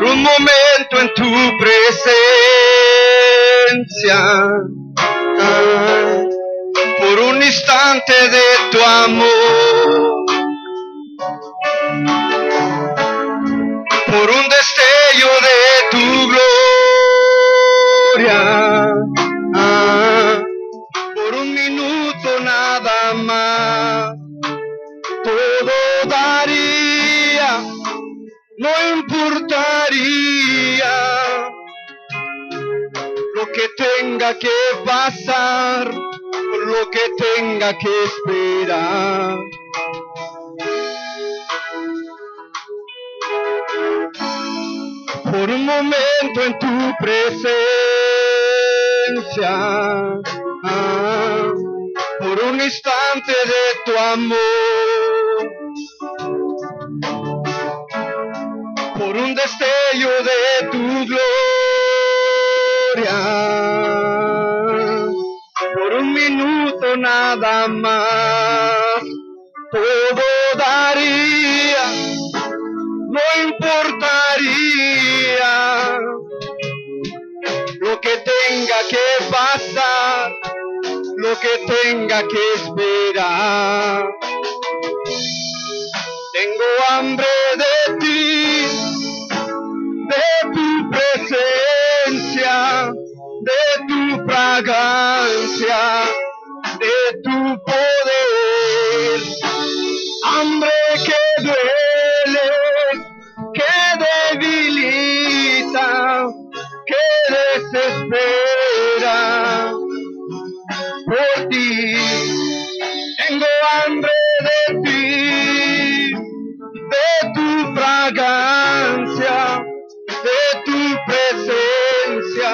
por un momento en tu presencia, por un instante de tu amor, por un destello de tu gloria, por un minuto nada más, todo daría, no importaría lo que tenga que pasar, lo que tenga que esperar. Por un momento en tu presencia, por un instante de tu amor, por un destello de tu gloria, por un minuto nada más, todo daría, no importaría lo que tenga que pasar, lo que tenga que esperar. Tengo hambre de ti, de tu presencia, de tu fragancia, de tu poder. Hambre que duele, que debilita, que desespera. Por ti tengo hambre de ti, de tu fragancia, de tu presencia,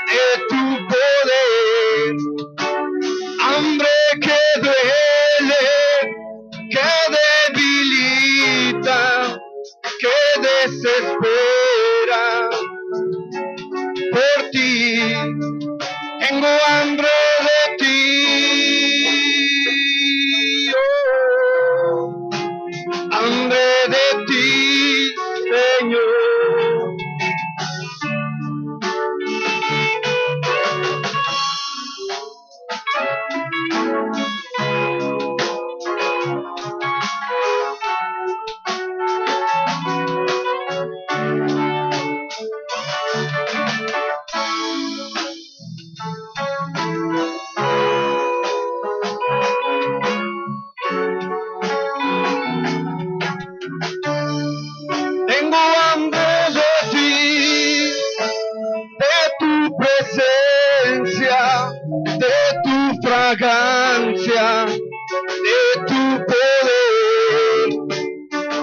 de tu poder. Hambre que duele, que debilita, que desespera. Por ti tengo hambre de ti, hambre de ti, Señor. Tengo hambre de ti, de tu presencia, de tu fragancia, de tu poder.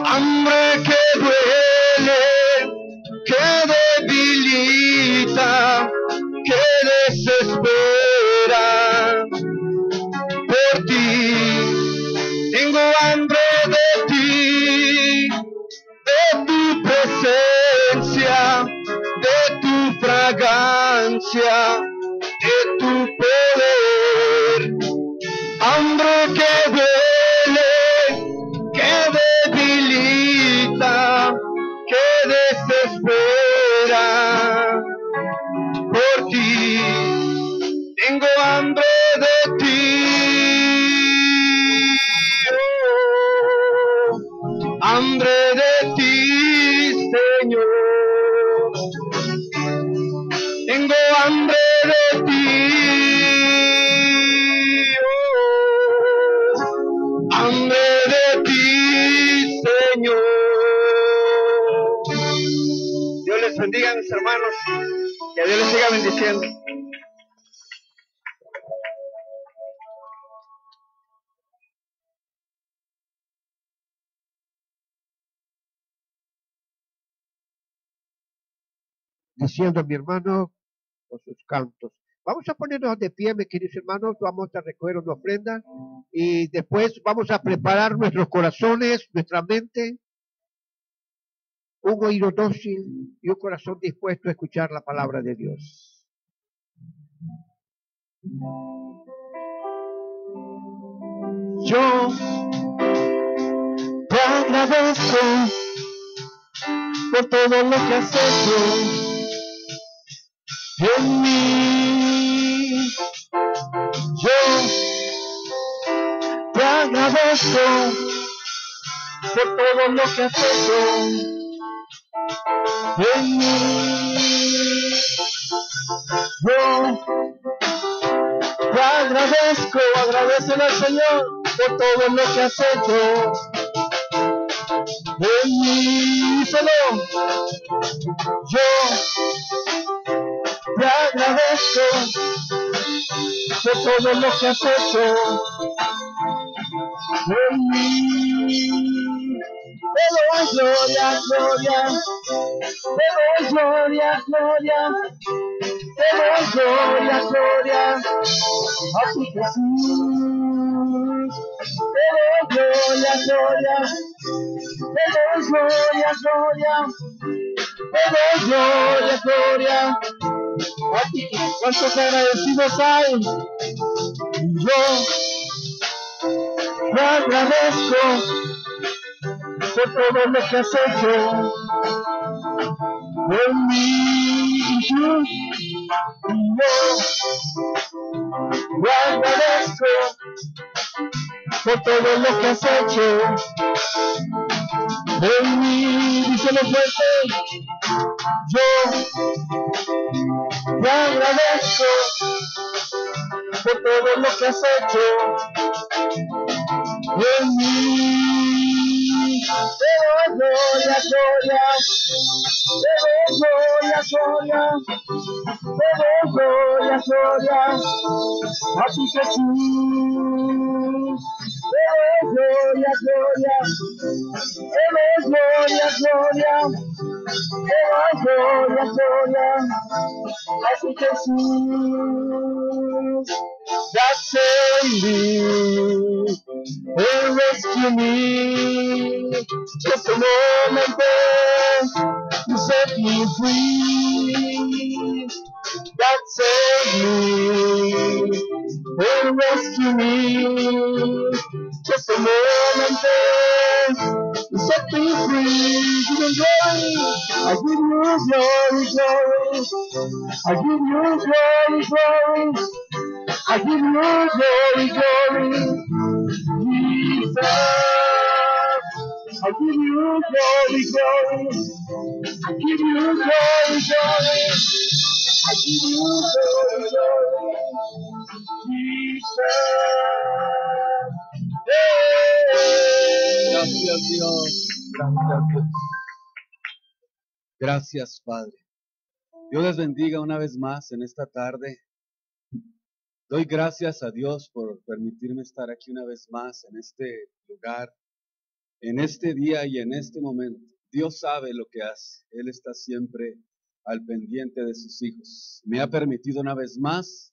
Hambre que duele, que debilita, que desespera. Por ti tengo hambre de ti, de tu presencia, de tu fragancia, de tu poder. Hambre que duele, que debilita, que desespera. Por ti tengo hambre de ti, hambre de ti, Señor. Tengo hambre de ti, hambre de ti, Señor. Dios les bendiga, mis hermanos, que Dios les siga bendiciendo. Diciendo a mi hermano con sus cantos. Vamos a ponernos de pie, mis queridos hermanos, vamos a recoger una ofrenda y después vamos a preparar nuestros corazones, nuestra mente, un oído dócil y un corazón dispuesto a escuchar la palabra de Dios. Yo te agradezco por todo lo que has hecho en mí. Yo te agradezco por todo lo que has hecho en mí. Yo te agradezco, agradecele al Señor por todo lo que has hecho en mí. Díselo. Yo te agradezco por todo lo que has hecho en mí. Te doy gloria, gloria, te doy gloria, gloria, te doy gloria, gloria, a ti Jesús. Te doy gloria, gloria, te doy gloria, gloria, te doy gloria, gloria, a ti. ¿Cuántos agradecidos hay? Yo te agradezco por todo lo que has hecho en mí. Yo te agradezco por todo lo que has hecho en mí. Díselo fuerte. Yo te agradezco por todo lo que has hecho en mí. Te doy gloria, gloria, te doy gloria, gloria, te doy gloria, gloria, a ti Jesús. Te doy gloria, gloria, te doy gloria, gloria, te doy gloria, gloria, a ti Jesús. That saved me and rescued me. Just a moment there, you set me free. That saved me and rescued me. Just a moment there, you set me free. Give him glory, I give you glory, glory. I give you glory, glory. I give you glory, glory, Jesus. I give you glory, glory. I give you glory, glory. I give you glory, glory, Jesus. Hey. Gracias, Dios. Gracias, Dios. Gracias, Padre. Dios les bendiga una vez más en esta tarde. Doy gracias a Dios por permitirme estar aquí una vez más en este lugar, en este día y en este momento. Dios sabe lo que hace. Él está siempre al pendiente de sus hijos. Me ha permitido una vez más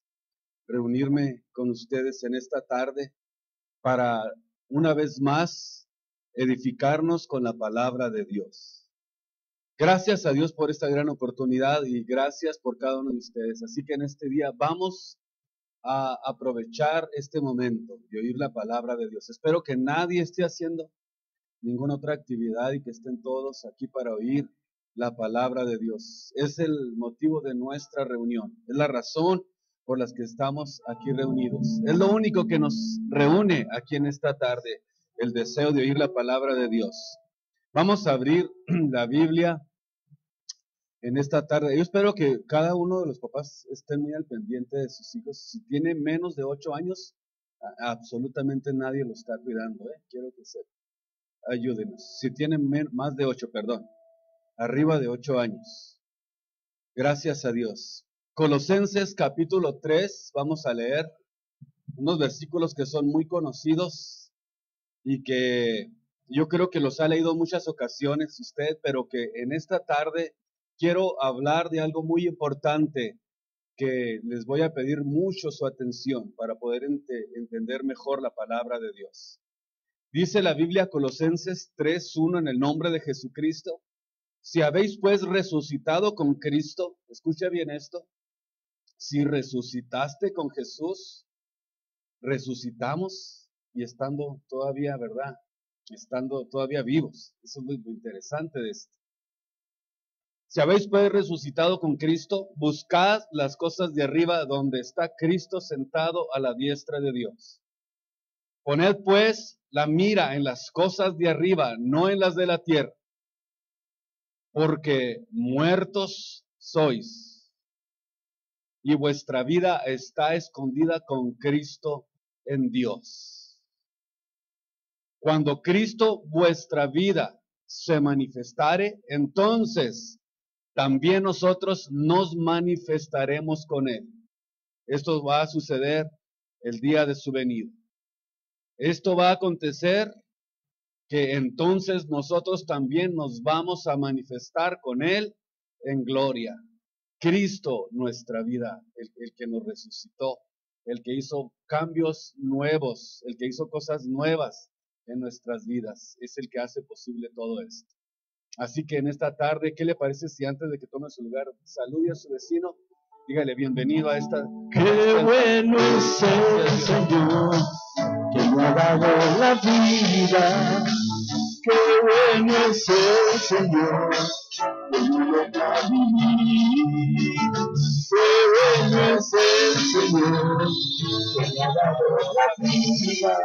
reunirme con ustedes en esta tarde para una vez más edificarnos con la palabra de Dios. Gracias a Dios por esta gran oportunidad y gracias por cada uno de ustedes. Así que en este día vamos a aprovechar este momento y oír la palabra de Dios. Espero que nadie esté haciendo ninguna otra actividad y que estén todos aquí para oír la palabra de Dios. Es el motivo de nuestra reunión, es la razón por la que estamos aquí reunidos. Es lo único que nos reúne aquí en esta tarde, el deseo de oír la palabra de Dios. Vamos a abrir la Biblia en esta tarde. Yo espero que cada uno de los papás estén muy al pendiente de sus hijos. Si tiene menos de 8 años, absolutamente nadie lo está cuidando. Quiero que se ayúdenos. Si tienen más de 8, perdón, arriba de 8 años. Gracias a Dios. Colosenses capítulo 3, vamos a leer unos versículos que son muy conocidos y que yo creo que los ha leído muchas ocasiones usted, pero que en esta tarde quiero hablar de algo muy importante que les voy a pedir mucho su atención para poder entender mejor la palabra de Dios. Dice la Biblia, Colosenses 3:1, en el nombre de Jesucristo: si habéis pues resucitado con Cristo, escucha bien esto, si resucitaste con Jesús, resucitamos y estando todavía, ¿verdad? Estando todavía vivos. Eso es muy interesante de esto. Si habéis pues resucitado con Cristo, buscad las cosas de arriba donde está Cristo sentado a la diestra de Dios. Poned pues la mira en las cosas de arriba, no en las de la tierra, porque muertos sois y vuestra vida está escondida con Cristo en Dios. Cuando Cristo vuestra vida se manifestare, entonces también nosotros nos manifestaremos con Él. Esto va a suceder el día de su venida. Esto va a acontecer que entonces nosotros también nos vamos a manifestar con Él en gloria. Cristo, nuestra vida, el que nos resucitó, el que hizo cambios nuevos, el que hizo cosas nuevas en nuestras vidas, es el que hace posible todo esto. Así que en esta tarde, ¿qué le parece si antes de que tome su lugar, salude a su vecino? Dígale, bienvenido a esta. Qué bueno es el Señor, que me ha dado la vida. Qué bueno es el Señor, que me deja vivir. Qué bueno es el Señor, que me ha dado la vida.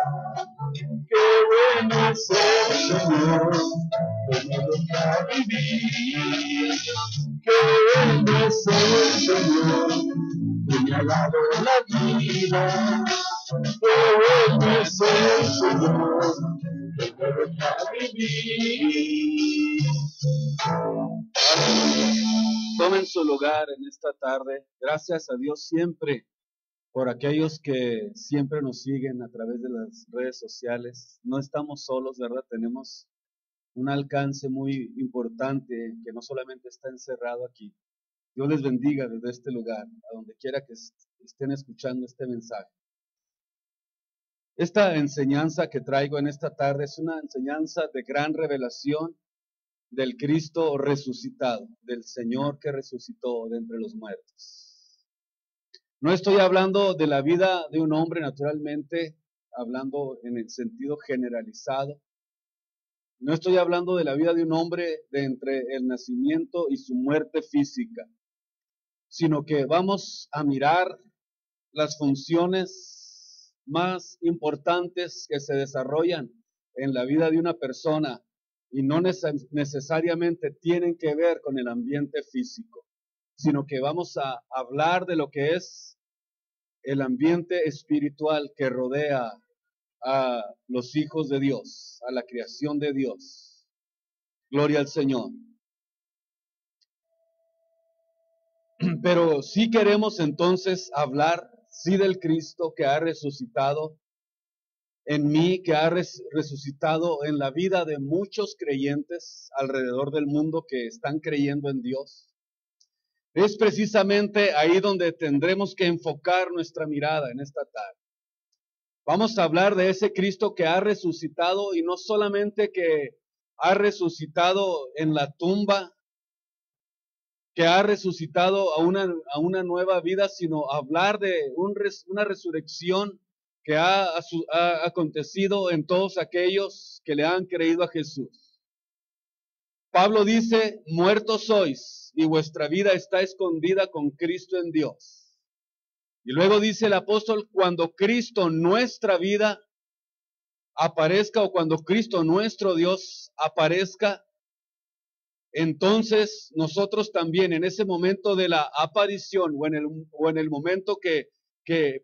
Qué bueno es el Señor, que me deja vivir. Qué bueno es el Señor, que me ha dado la vida. Qué bueno es el Señor, que me deja vivir. Tomen su lugar en esta tarde. Gracias a Dios siempre por aquellos que siempre nos siguen a través de las redes sociales. No estamos solos, ¿verdad? Tenemos un alcance muy importante que no solamente está encerrado aquí. Dios les bendiga desde este lugar, a donde quiera que estén escuchando este mensaje. Esta enseñanza que traigo en esta tarde es una enseñanza de gran revelación del Cristo resucitado, del Señor que resucitó de entre los muertos. No estoy hablando de la vida de un hombre, naturalmente, hablando en el sentido generalizado. No estoy hablando de la vida de un hombre de entre el nacimiento y su muerte física, sino que vamos a mirar las funciones más importantes que se desarrollan en la vida de una persona y no necesariamente tienen que ver con el ambiente físico, sino que vamos a hablar de lo que es el ambiente espiritual que rodea a los hijos de Dios, a la creación de Dios. Gloria al Señor. Pero sí queremos entonces hablar, sí, del Cristo que ha resucitado en mí, que ha resucitado en la vida de muchos creyentes alrededor del mundo que están creyendo en Dios. Es precisamente ahí donde tendremos que enfocar nuestra mirada en esta tarde. Vamos a hablar de ese Cristo que ha resucitado y no solamente que ha resucitado en la tumba, que ha resucitado a una nueva vida, sino hablar de una resurrección que ha acontecido en todos aquellos que le han creído a Jesús. Pablo dice, muertos sois y vuestra vida está escondida con Cristo en Dios. Y luego dice el apóstol, cuando Cristo nuestra vida aparezca o cuando Cristo nuestro Dios aparezca, entonces nosotros también en ese momento de la aparición o en el momento que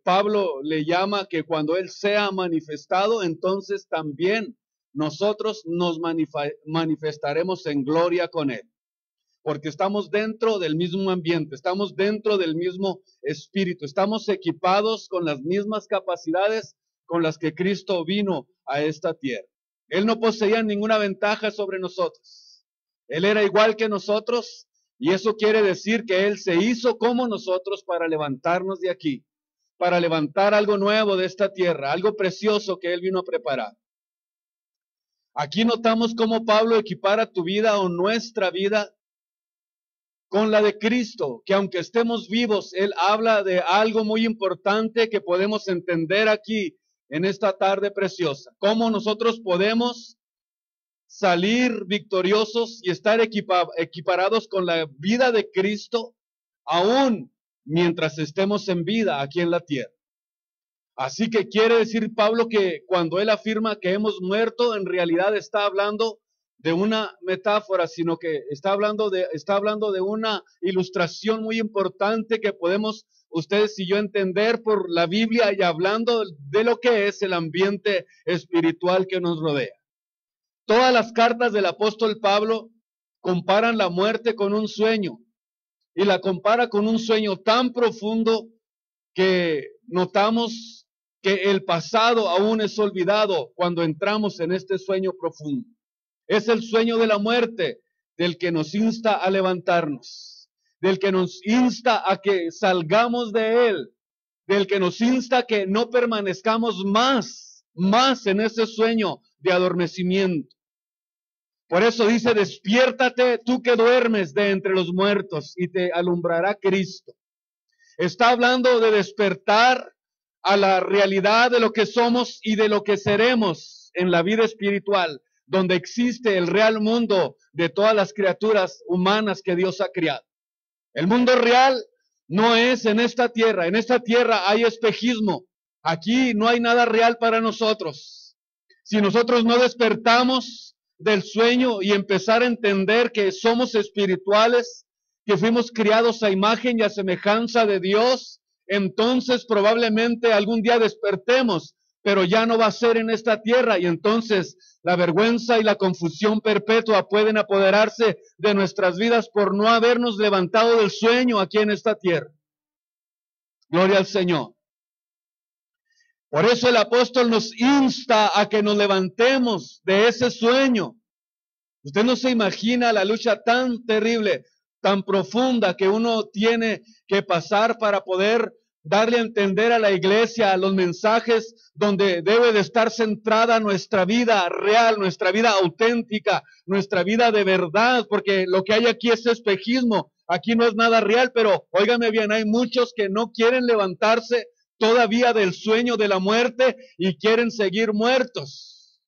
Pablo le llama que cuando Él sea manifestado, entonces también nosotros nos manifestaremos en gloria con Él. Porque estamos dentro del mismo ambiente, estamos dentro del mismo espíritu, estamos equipados con las mismas capacidades con las que Cristo vino a esta tierra. Él no poseía ninguna ventaja sobre nosotros. Él era igual que nosotros y eso quiere decir que Él se hizo como nosotros para levantarnos de aquí, para levantar algo nuevo de esta tierra, algo precioso que Él vino a preparar. Aquí notamos cómo Pablo equipara tu vida o nuestra vida con la de Cristo, que aunque estemos vivos, Él habla de algo muy importante que podemos entender aquí en esta tarde preciosa. Cómo nosotros podemos salir victoriosos y estar equiparados con la vida de Cristo, aún mientras estemos en vida aquí en la tierra. Así que quiere decir Pablo que cuando él afirma que hemos muerto, en realidad está hablando de una metáfora, sino que está hablando de una ilustración muy importante que podemos ustedes y yo entender por la Biblia y hablando de lo que es el ambiente espiritual que nos rodea. Todas las cartas del apóstol Pablo comparan la muerte con un sueño y la compara con un sueño tan profundo que notamos que el pasado aún es olvidado cuando entramos en este sueño profundo. Es el sueño de la muerte del que nos insta a levantarnos, del que nos insta a que salgamos de él, del que nos insta a que no permanezcamos más en ese sueño de adormecimiento. Por eso dice, despiértate tú que duermes de entre los muertos y te alumbrará Cristo. Está hablando de despertar a la realidad de lo que somos y de lo que seremos en la vida espiritual, donde existe el real mundo de todas las criaturas humanas que Dios ha creado. El mundo real no es en esta tierra hay espejismo, aquí no hay nada real para nosotros. Si nosotros no despertamos del sueño y empezar a entender que somos espirituales, que fuimos criados a imagen y a semejanza de Dios, entonces probablemente algún día despertemos, pero ya no va a ser en esta tierra y entonces la vergüenza y la confusión perpetua pueden apoderarse de nuestras vidas por no habernos levantado del sueño aquí en esta tierra. Gloria al Señor. Por eso el apóstol nos insta a que nos levantemos de ese sueño. Usted no se imagina la lucha tan terrible, tan profunda que uno tiene que pasar para poder darle a entender a la iglesia los mensajes donde debe de estar centrada nuestra vida real, nuestra vida auténtica, nuestra vida de verdad, porque lo que hay aquí es espejismo, aquí no es nada real, pero óigame bien, hay muchos que no quieren levantarse todavía del sueño de la muerte y quieren seguir muertos.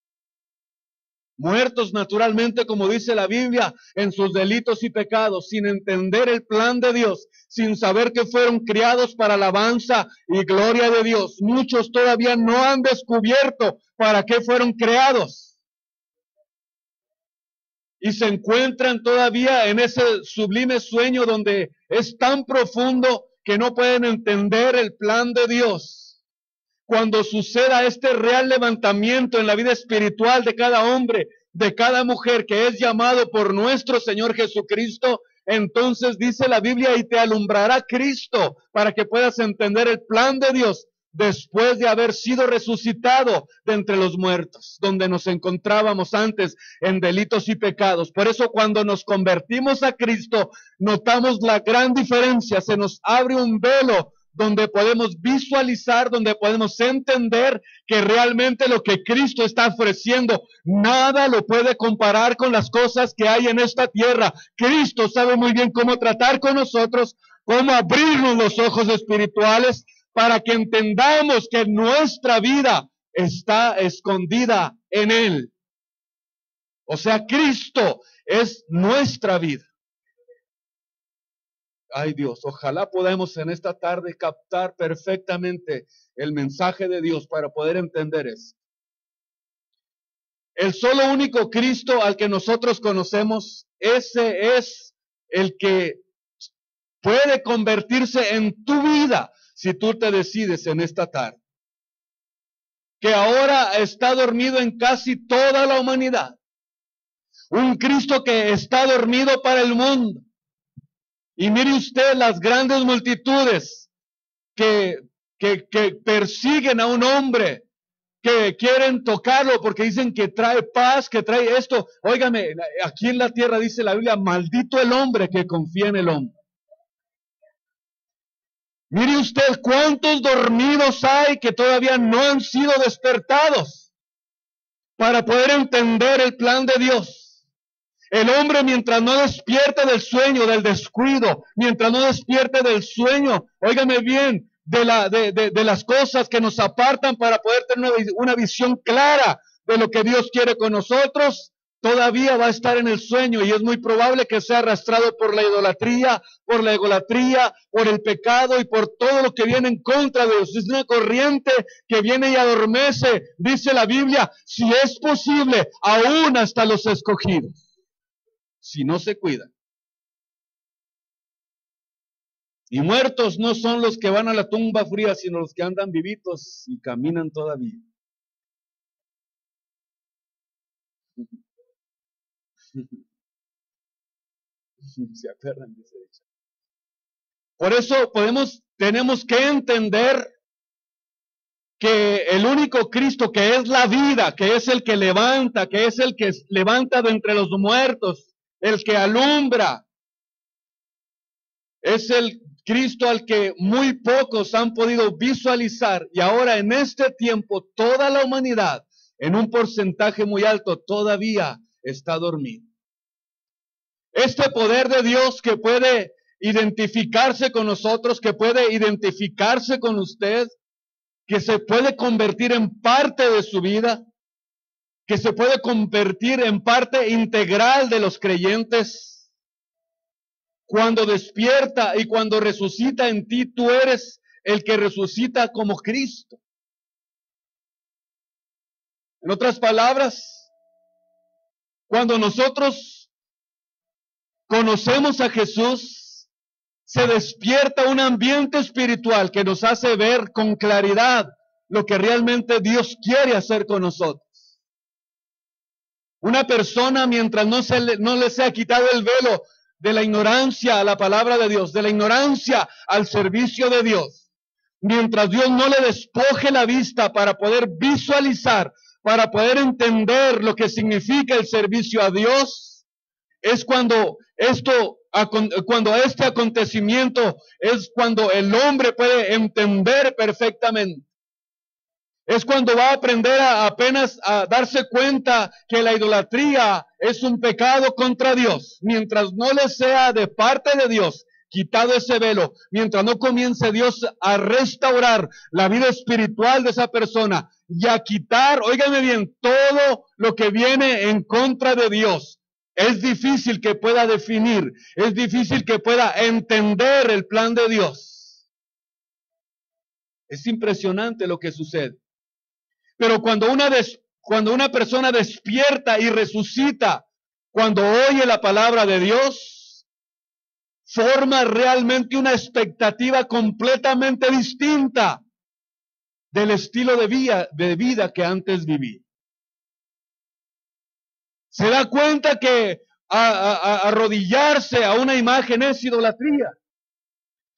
Muertos naturalmente, como dice la Biblia, en sus delitos y pecados, sin entender el plan de Dios, sin saber que fueron criados para alabanza y gloria de Dios. Muchos todavía no han descubierto para qué fueron creados. Y se encuentran todavía en ese sublime sueño donde es tan profundo que no pueden entender el plan de Dios. Cuando suceda este real levantamiento en la vida espiritual de cada hombre, de cada mujer que es llamado por nuestro Señor Jesucristo, entonces dice la Biblia, y te alumbrará Cristo para que puedas entender el plan de Dios después de haber sido resucitado de entre los muertos, donde nos encontrábamos antes en delitos y pecados. Por eso cuando nos convertimos a Cristo, notamos la gran diferencia, se nos abre un velo donde podemos visualizar, donde podemos entender que realmente lo que Cristo está ofreciendo, nada lo puede comparar con las cosas que hay en esta tierra. Cristo sabe muy bien cómo tratar con nosotros, cómo abrirnos los ojos espirituales para que entendamos que nuestra vida está escondida en Él. O sea, Cristo es nuestra vida. Ay Dios, ojalá podamos en esta tarde captar perfectamente el mensaje de Dios para poder entender eso. El solo único Cristo al que nosotros conocemos, ese es el que puede convertirse en tu vida si tú te decides en esta tarde. Que ahora está dormido en casi toda la humanidad. Un Cristo que está dormido para el mundo. Y mire usted las grandes multitudes que persiguen a un hombre, que quieren tocarlo porque dicen que trae paz, que trae esto. Óigame, aquí en la tierra dice la Biblia, maldito el hombre que confía en el hombre. Mire usted cuántos dormidos hay que todavía no han sido despertados para poder entender el plan de Dios. El hombre, mientras no despierte del sueño, del descuido, mientras no despierte del sueño, óigame bien, de las cosas que nos apartan para poder tener una visión clara de lo que Dios quiere con nosotros, todavía va a estar en el sueño y es muy probable que sea arrastrado por la idolatría, por la egolatría, por el pecado y por todo lo que viene en contra de Dios. Es una corriente que viene y adormece, dice la Biblia, si es posible, aún hasta los escogidos, si no se cuidan. Y muertos no son los que van a la tumba fría, sino los que andan vivitos y caminan todavía. ¿Se acuerdan de ese hecho? Por eso tenemos que entender que el único Cristo, que es la vida, que es el que levanta, que es el que levanta de entre los muertos, el que alumbra, es el Cristo al que muy pocos han podido visualizar, y ahora en este tiempo toda la humanidad, en un porcentaje muy alto, todavía está dormido. Este poder de Dios que puede identificarse con nosotros, que puede identificarse con usted, que se puede convertir en parte de su vida, que se puede convertir en parte integral de los creyentes. Cuando despierta y cuando resucita en ti, tú eres el que resucita como Cristo. En otras palabras, cuando nosotros conocemos a Jesús, se despierta un ambiente espiritual que nos hace ver con claridad lo que realmente Dios quiere hacer con nosotros. Una persona, mientras no le sea quitado el velo de la ignorancia a la palabra de Dios, de la ignorancia al servicio de Dios, mientras Dios no le despoje la vista para poder visualizar, para poder entender lo que significa el servicio a Dios, es cuando este acontecimiento es cuando el hombre puede entender perfectamente. Es cuando va a aprender apenas a darse cuenta que la idolatría es un pecado contra Dios. Mientras no le sea de parte de Dios quitado ese velo, mientras no comience Dios a restaurar la vida espiritual de esa persona y a quitar, óigame bien, todo lo que viene en contra de Dios, es difícil que pueda definir, es difícil que pueda entender el plan de Dios. Es impresionante lo que sucede. Pero cuando una persona despierta y resucita, cuando oye la palabra de Dios, forma realmente una expectativa completamente distinta del estilo de vida que antes vivía. Se da cuenta que arrodillarse a una imagen es idolatría.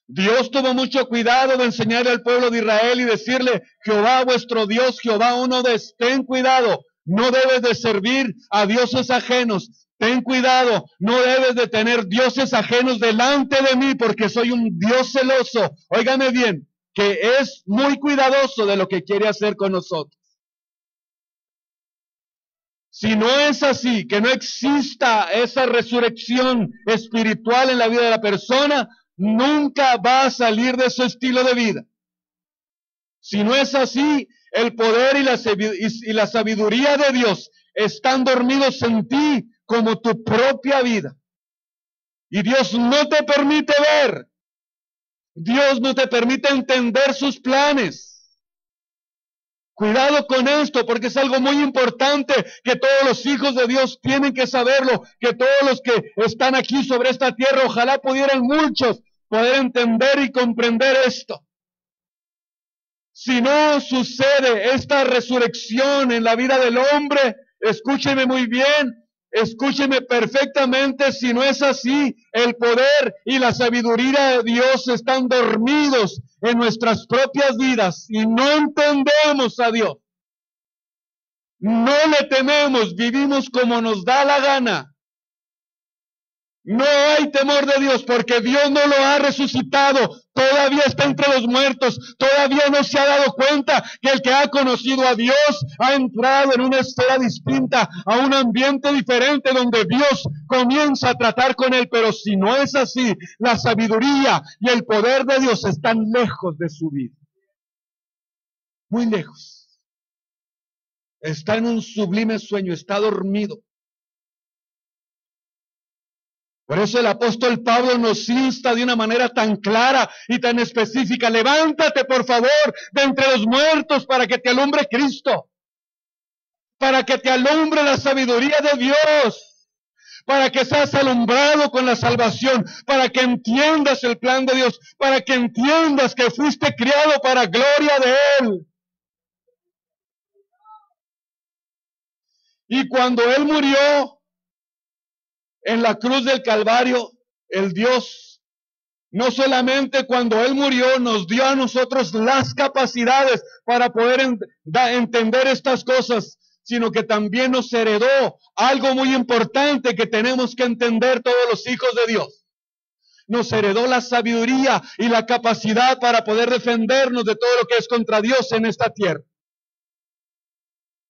Dios tuvo mucho cuidado de enseñarle al pueblo de Israel y decirle, Jehová vuestro Dios, Jehová uno de ten cuidado, no debes de servir a dioses ajenos, ten cuidado, no debes de tener dioses ajenos delante de mí porque soy un Dios celoso. Óigame bien, que es muy cuidadoso de lo que quiere hacer con nosotros. Si no es así, que no exista esa resurrección espiritual en la vida de la persona, nunca va a salir de su estilo de vida. Si no es así, el poder y la sabiduría de Dios están dormidos en ti como tu propia vida. Y Dios no te permite ver. Dios no te permite entender sus planes. Cuidado con esto, porque es algo muy importante que todos los hijos de Dios tienen que saberlo, que todos los que están aquí sobre esta tierra, ojalá pudieran muchos poder entender y comprender esto. Si no sucede esta resurrección en la vida del hombre, escúcheme muy bien, escúcheme perfectamente, si no es así, el poder y la sabiduría de Dios están dormidos en nuestras propias vidas y no entendemos a Dios. No le tememos, vivimos como nos da la gana. No hay temor de Dios porque Dios no lo ha resucitado. Todavía está entre los muertos. Todavía no se ha dado cuenta que el que ha conocido a Dios ha entrado en una esfera distinta, a un ambiente diferente donde Dios comienza a tratar con él. Pero si no es así, la sabiduría y el poder de Dios están lejos de su vida. Muy lejos. Está en un sublime sueño, está dormido. Por eso el apóstol Pablo nos insta de una manera tan clara y tan específica: levántate, por favor, de entre los muertos para que te alumbre Cristo, para que te alumbre la sabiduría de Dios, para que seas alumbrado con la salvación, para que entiendas el plan de Dios, para que entiendas que fuiste criado para gloria de Él. Y cuando Él murió en la cruz del Calvario, el Dios, no solamente cuando Él murió nos dio a nosotros las capacidades para poder entender estas cosas, sino que también nos heredó algo muy importante que tenemos que entender todos los hijos de Dios. Nos heredó la sabiduría y la capacidad para poder defendernos de todo lo que es contra Dios en esta tierra.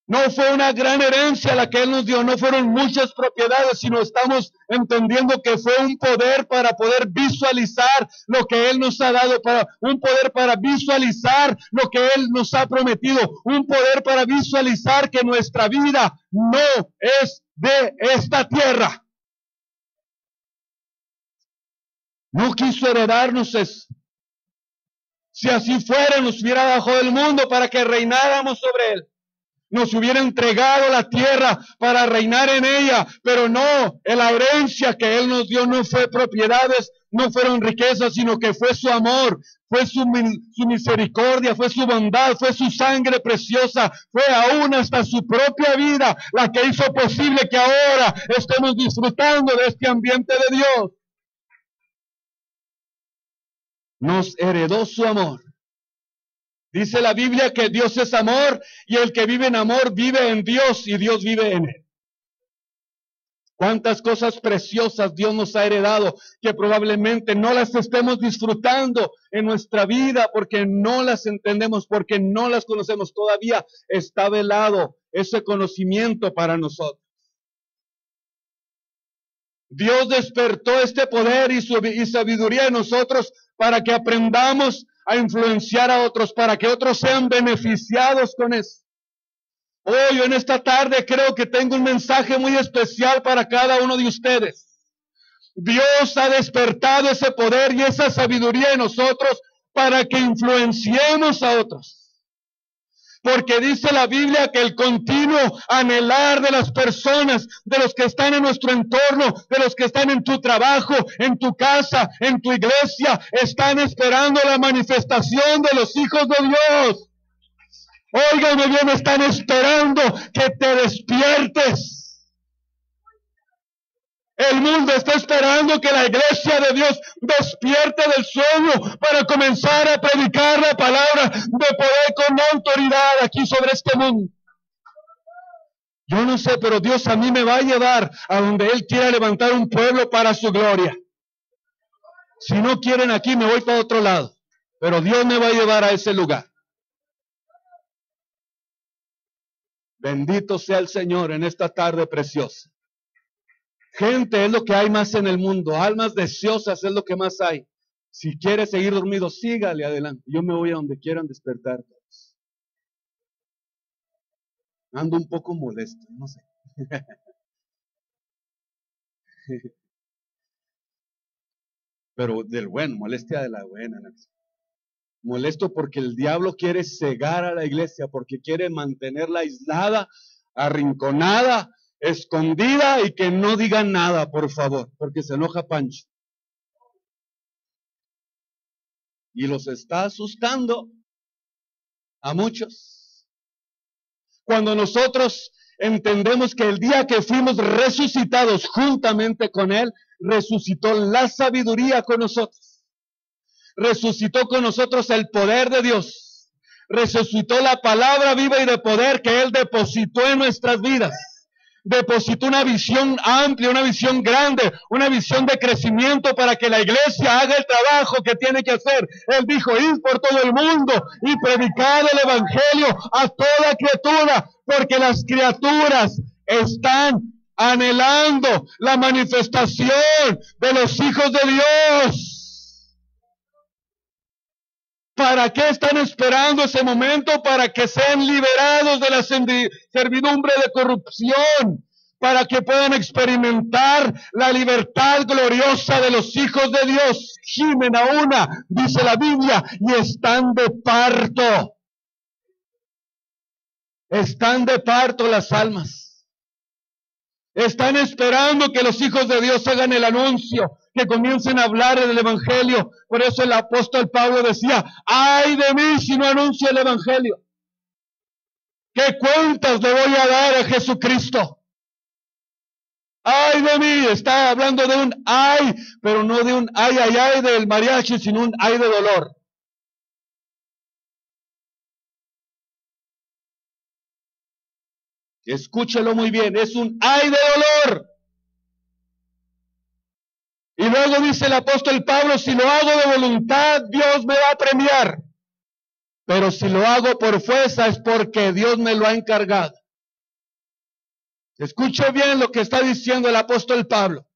No fue una gran herencia la que Él nos dio, no fueron muchas propiedades, sino estamos entendiendo que fue un poder para poder visualizar lo que Él nos ha dado, un poder para visualizar lo que Él nos ha prometido, un poder para visualizar que nuestra vida no es de esta tierra. No quiso heredarnos eso. Si así fuera, nos hubiera bajado del mundo para que reináramos sobre Él. Nos hubiera entregado la tierra para reinar en ella, pero no, la herencia que Él nos dio no fue propiedades, no fueron riquezas, sino que fue su amor, fue su misericordia, fue su bondad, fue su sangre preciosa, fue aún hasta su propia vida la que hizo posible que ahora estemos disfrutando de este ambiente de Dios. Nos heredó su amor. Dice la Biblia que Dios es amor y el que vive en amor vive en Dios y Dios vive en él. Cuántas cosas preciosas Dios nos ha heredado que probablemente no las estemos disfrutando en nuestra vida porque no las entendemos, porque no las conocemos. Todavía está velado ese conocimiento para nosotros. Dios despertó este poder y sabiduría en nosotros para que aprendamos a influenciar a otros, para que otros sean beneficiados con eso. Hoy en esta tarde creo que tengo un mensaje muy especial para cada uno de ustedes. Dios ha despertado ese poder y esa sabiduría en nosotros para que influenciemos a otros. Porque dice la Biblia que el continuo anhelar de las personas, de los que están en nuestro entorno, de los que están en tu trabajo, en tu casa, en tu iglesia, están esperando la manifestación de los hijos de Dios. Óigame bien, están esperando que te despiertes. El mundo está esperando que la iglesia de Dios despierte del sueño para comenzar a predicar la palabra de poder con autoridad aquí sobre este mundo. Yo no sé, pero Dios a mí me va a llevar a donde Él quiera levantar un pueblo para su gloria. Si no quieren aquí, me voy para otro lado. Pero Dios me va a llevar a ese lugar. Bendito sea el Señor en esta tarde preciosa. Gente es lo que hay más en el mundo. Almas deseosas es lo que más hay. Si quiere seguir dormido, sígale adelante. Yo me voy a donde quieran despertar todos. Ando un poco molesto, no sé. Pero del bueno, molestia de la buena. Molesto porque el diablo quiere cegar a la iglesia, porque quiere mantenerla aislada, arrinconada, escondida y que no diga nada, por favor, porque se enoja Pancho. Y los está asustando a muchos. Cuando nosotros entendemos que el día que fuimos resucitados juntamente con Él, resucitó la sabiduría con nosotros. Resucitó con nosotros el poder de Dios. Resucitó la palabra viva y de poder que Él depositó en nuestras vidas. Depositó una visión amplia, una visión grande, una visión de crecimiento para que la iglesia haga el trabajo que tiene que hacer. Él dijo, id por todo el mundo y predicad el evangelio a toda criatura, porque las criaturas están anhelando la manifestación de los hijos de Dios. ¿Para qué están esperando ese momento? Para que sean liberados de la servidumbre de corrupción, para que puedan experimentar la libertad gloriosa de los hijos de Dios. Gimen a una, dice la Biblia, y están de parto. Están de parto las almas. Están esperando que los hijos de Dios hagan el anuncio, que comiencen a hablar del Evangelio. Por eso el apóstol Pablo decía, ¡ay de mí si no anuncio el Evangelio! ¿Qué cuentas le voy a dar a Jesucristo? ¡Ay de mí! Está hablando de un ay, pero no de un ay, ay, ay del mariachi, sino un ay de dolor. Escúchelo muy bien, es un ay de dolor. Y luego dice el apóstol Pablo, si lo hago de voluntad, Dios me va a premiar. Pero si lo hago por fuerza es porque Dios me lo ha encargado. Escuche bien lo que está diciendo el apóstol Pablo.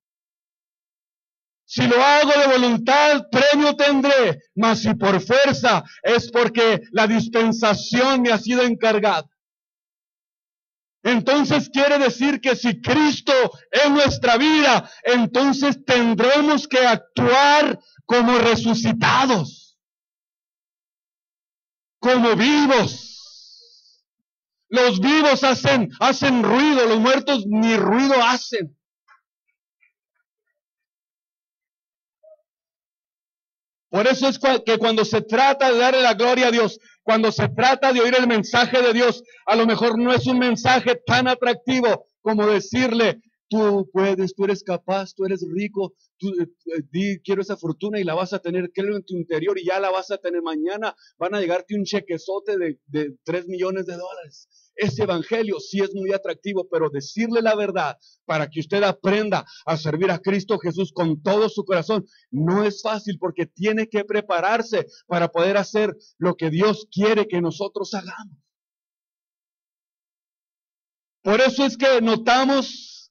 Si lo hago de voluntad, premio tendré, mas si por fuerza es porque la dispensación me ha sido encargada. Entonces quiere decir que si Cristo es nuestra vida, entonces tendremos que actuar como resucitados, como vivos. Los vivos hacen ruido, los muertos ni ruido hacen. Por eso es que cuando se trata de darle la gloria a Dios, cuando se trata de oír el mensaje de Dios, a lo mejor no es un mensaje tan atractivo como decirle, tú puedes, tú eres capaz, tú eres rico, quiero esa fortuna y la vas a tener, creo en tu interior y ya la vas a tener mañana, van a llegarte un chequezote de 3 millones de dólares. Ese evangelio sí es muy atractivo, pero decirle la verdad para que usted aprenda a servir a Cristo Jesús con todo su corazón no es fácil, porque tiene que prepararse para poder hacer lo que Dios quiere que nosotros hagamos. Por eso es que notamos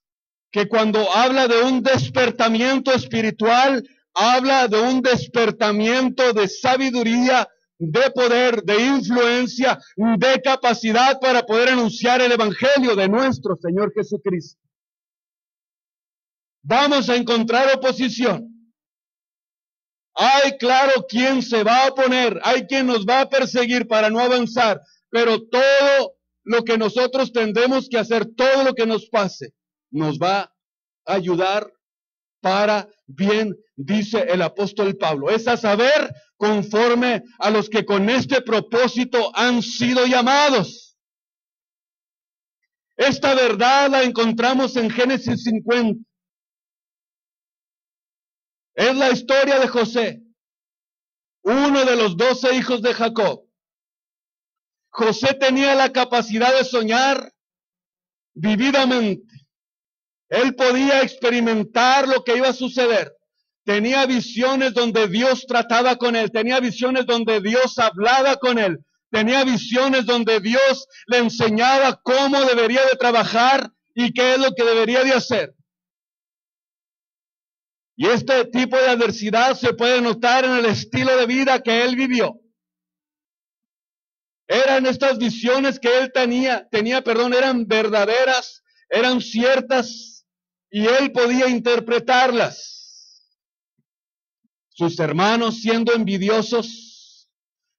que cuando habla de un despertamiento espiritual, habla de un despertamiento de sabiduría, de poder, de influencia, de capacidad para poder anunciar el evangelio de nuestro Señor Jesucristo. Vamos a encontrar oposición. Hay claro quien se va a oponer, hay quien nos va a perseguir para no avanzar, pero todo lo que nosotros tendremos que hacer, todo lo que nos pase, nos va a ayudar para bien, dice el apóstol Pablo. Es a saber, conforme a los que con este propósito han sido llamados. Esta verdad la encontramos en Génesis 50. Es la historia de José, uno de los 12 hijos de Jacob. José tenía la capacidad de soñar vividamente. Él podía experimentar lo que iba a suceder. Tenía visiones donde Dios trataba con él. Tenía visiones donde Dios hablaba con él. Tenía visiones donde Dios le enseñaba cómo debería de trabajar y qué es lo que debería de hacer. Y este tipo de adversidad se puede notar en el estilo de vida que él vivió. Eran estas visiones que él tenía, eran verdaderas, eran ciertas, y él podía interpretarlas. Sus hermanos, siendo envidiosos,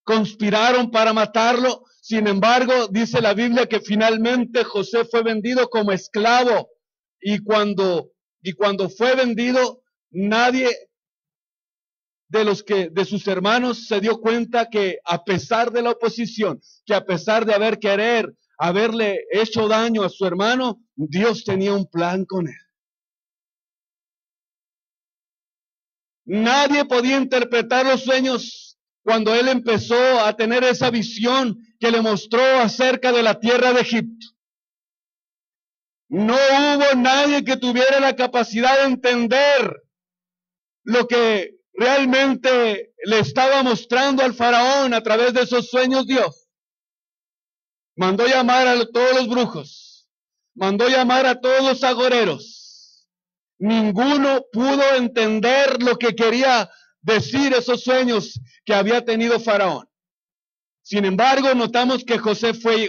conspiraron para matarlo. Sin embargo, dice la Biblia que finalmente José fue vendido como esclavo, y cuando fue vendido, nadie de sus hermanos se dio cuenta que a pesar de la oposición, que a pesar de haberle hecho daño a su hermano, Dios tenía un plan con él. Nadie podía interpretar los sueños cuando él empezó a tener esa visión que le mostró acerca de la tierra de Egipto. No hubo nadie que tuviera la capacidad de entender lo que realmente le estaba mostrando al faraón a través de esos sueños Dios. Mandó llamar a todos los brujos, mandó llamar a todos los agoreros. Ninguno pudo entender lo que quería decir esos sueños que había tenido faraón. Sin embargo, notamos que José fue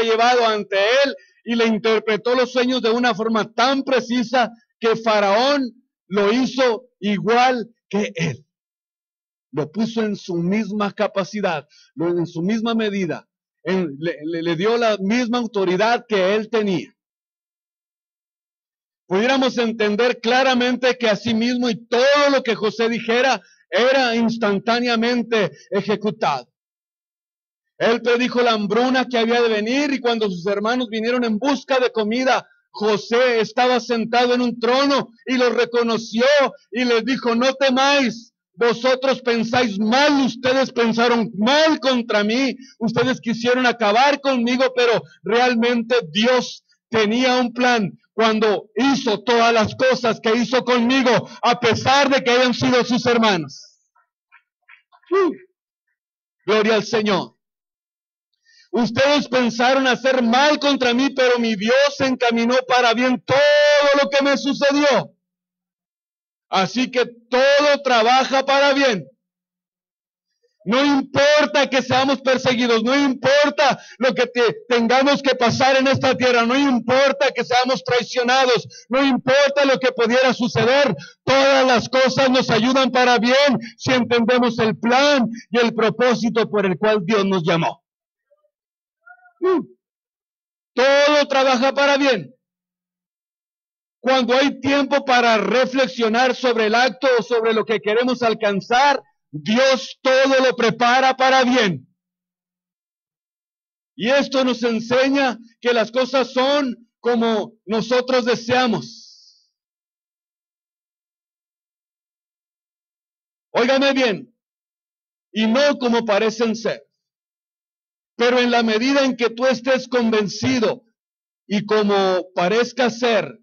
llevado ante él, y le interpretó los sueños de una forma tan precisa que Faraón lo hizo igual que él. Lo puso en su misma capacidad, en su misma medida. Le dio la misma autoridad que él tenía. Pudiéramos entender claramente que asimismo y todo lo que José dijera era instantáneamente ejecutado. Él predijo la hambruna que había de venir, y cuando sus hermanos vinieron en busca de comida, José estaba sentado en un trono y los reconoció y les dijo: no temáis, vosotros pensáis mal, ustedes pensaron mal contra mí, ustedes quisieron acabar conmigo, pero realmente Dios tenía un plan cuando hizo todas las cosas que hizo conmigo, a pesar de que hayan sido sus hermanos. Gloria al Señor. Ustedes pensaron hacer mal contra mí, pero mi Dios encaminó para bien todo lo que me sucedió. Así que todo trabaja para bien. No importa que seamos perseguidos, no importa lo que tengamos que pasar en esta tierra, no importa que seamos traicionados, no importa lo que pudiera suceder, todas las cosas nos ayudan para bien si entendemos el plan y el propósito por el cual Dios nos llamó. Todo trabaja para bien. Cuando hay tiempo para reflexionar sobre el acto o sobre lo que queremos alcanzar, Dios todo lo prepara para bien. Y esto nos enseña que las cosas son como nosotros deseamos. Óigame bien, y no como parecen ser. Pero en la medida en que tú estés convencido y como parezca ser,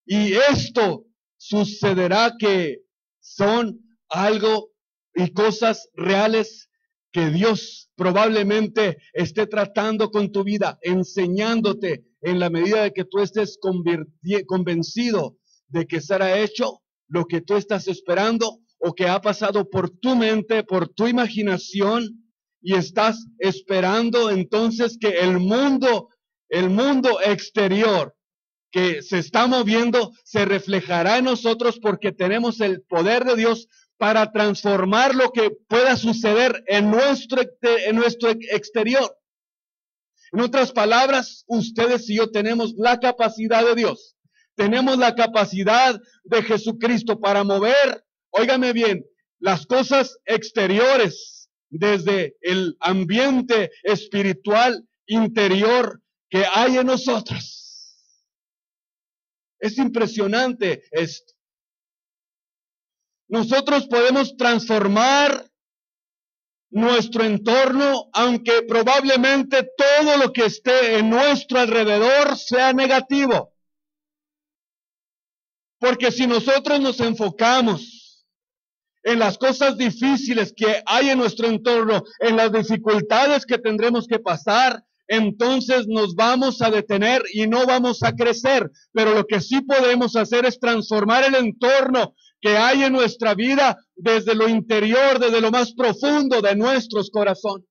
y esto sucederá, que son algo y cosas reales que Dios probablemente esté tratando con tu vida, enseñándote en la medida de que tú estés convencido de que será hecho lo que tú estás esperando o que ha pasado por tu mente, por tu imaginación, y estás esperando entonces que el mundo exterior que se está moviendo se reflejará en nosotros, porque tenemos el poder de Dios para transformar lo que pueda suceder en nuestro exterior. En otras palabras, ustedes y yo tenemos la capacidad de Dios. Tenemos la capacidad de Jesucristo para mover, óigame bien, las cosas exteriores desde el ambiente espiritual interior que hay en nosotros. Es impresionante esto. Nosotros podemos transformar nuestro entorno, aunque probablemente todo lo que esté en nuestro alrededor sea negativo. Porque si nosotros nos enfocamos en las cosas difíciles que hay en nuestro entorno, en las dificultades que tendremos que pasar, entonces nos vamos a detener y no vamos a crecer. Pero lo que sí podemos hacer es transformar el entorno que hay en nuestra vida desde lo interior, desde lo más profundo de nuestros corazones.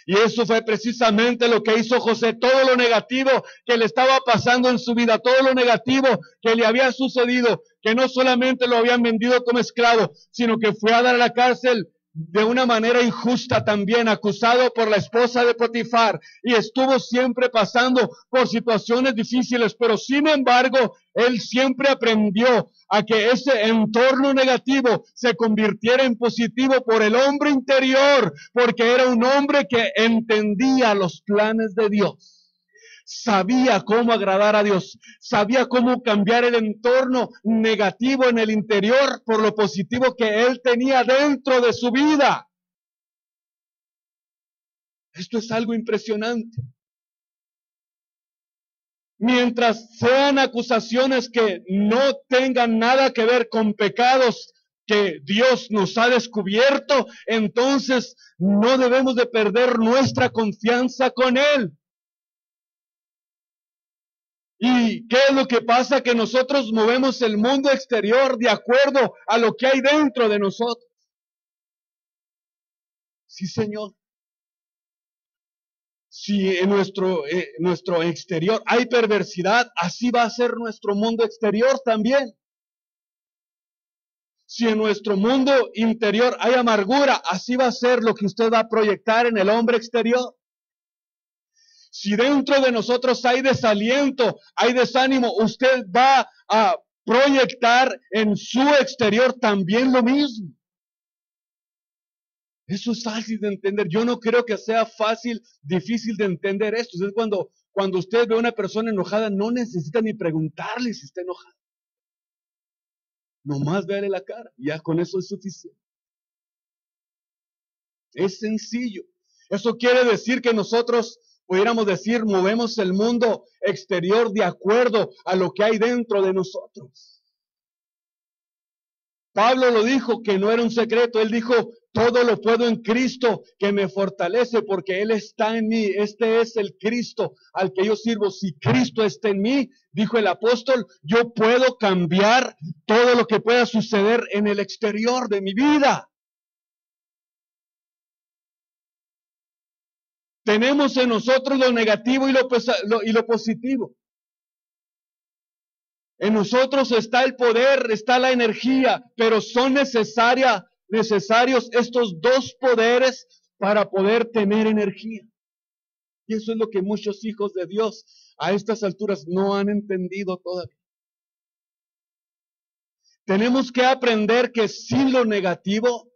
Y eso fue precisamente lo que hizo José. Todo lo negativo que le estaba pasando en su vida, todo lo negativo que le había sucedido, que no solamente lo habían vendido como esclavo, sino que fue a dar a la cárcel de una manera injusta también, acusado por la esposa de Potifar, y estuvo siempre pasando por situaciones difíciles, pero sin embargo, él siempre aprendió a que ese entorno negativo se convirtiera en positivo por el hombre interior, porque era un hombre que entendía los planes de Dios. Sabía cómo agradar a Dios, sabía cómo cambiar el entorno negativo en el interior por lo positivo que él tenía dentro de su vida. Esto es algo impresionante. Mientras sean acusaciones que no tengan nada que ver con pecados que Dios nos ha descubierto, entonces no debemos de perder nuestra confianza con Él. ¿Y qué es lo que pasa? Que nosotros movemos el mundo exterior de acuerdo a lo que hay dentro de nosotros. Sí, Señor. Si en nuestro exterior hay perversidad, así va a ser nuestro mundo exterior también. Si en nuestro mundo interior hay amargura, así va a ser lo que usted va a proyectar en el hombre exterior. Si dentro de nosotros hay desaliento, hay desánimo, usted va a proyectar en su exterior también lo mismo. Eso es fácil de entender. Yo no creo que sea difícil de entender esto. Es cuando usted ve a una persona enojada, no necesita ni preguntarle si está enojada. Nomás véale la cara, ya con eso es suficiente. Es sencillo. Eso quiere decir que nosotros, pudiéramos decir, movemos el mundo exterior de acuerdo a lo que hay dentro de nosotros. Pablo lo dijo, que no era un secreto. Él dijo, todo lo puedo en Cristo que me fortalece, porque Él está en mí. Este es el Cristo al que yo sirvo. Si Cristo está en mí, dijo el apóstol, yo puedo cambiar todo lo que pueda suceder en el exterior de mi vida. Tenemos en nosotros lo negativo y lo positivo. En nosotros está el poder, está la energía, pero son necesarios estos dos poderes para poder tener energía. Y eso es lo que muchos hijos de Dios a estas alturas no han entendido todavía. Tenemos que aprender que sin lo negativo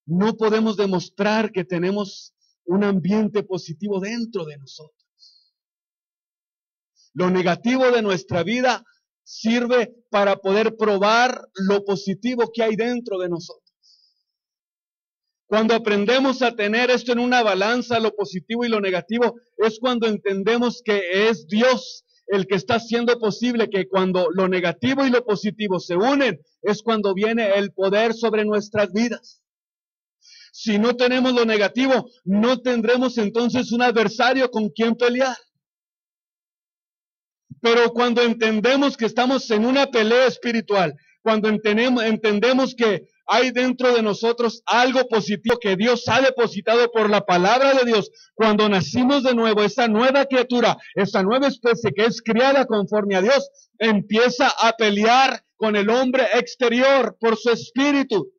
no podemos demostrar que tenemos un ambiente positivo dentro de nosotros. Lo negativo de nuestra vida sirve para poder probar lo positivo que hay dentro de nosotros. Cuando aprendemos a tener esto en una balanza, lo positivo y lo negativo, es cuando entendemos que es Dios el que está haciendo posible que cuando lo negativo y lo positivo se unen, es cuando viene el poder sobre nuestras vidas. Si no tenemos lo negativo, no tendremos entonces un adversario con quien pelear. Pero cuando entendemos que estamos en una pelea espiritual, cuando entendemos que hay dentro de nosotros algo positivo que Dios ha depositado por la palabra de Dios, cuando nacimos de nuevo, esa nueva criatura, esa nueva especie que es criada conforme a Dios, empieza a pelear con el hombre exterior por su espíritu.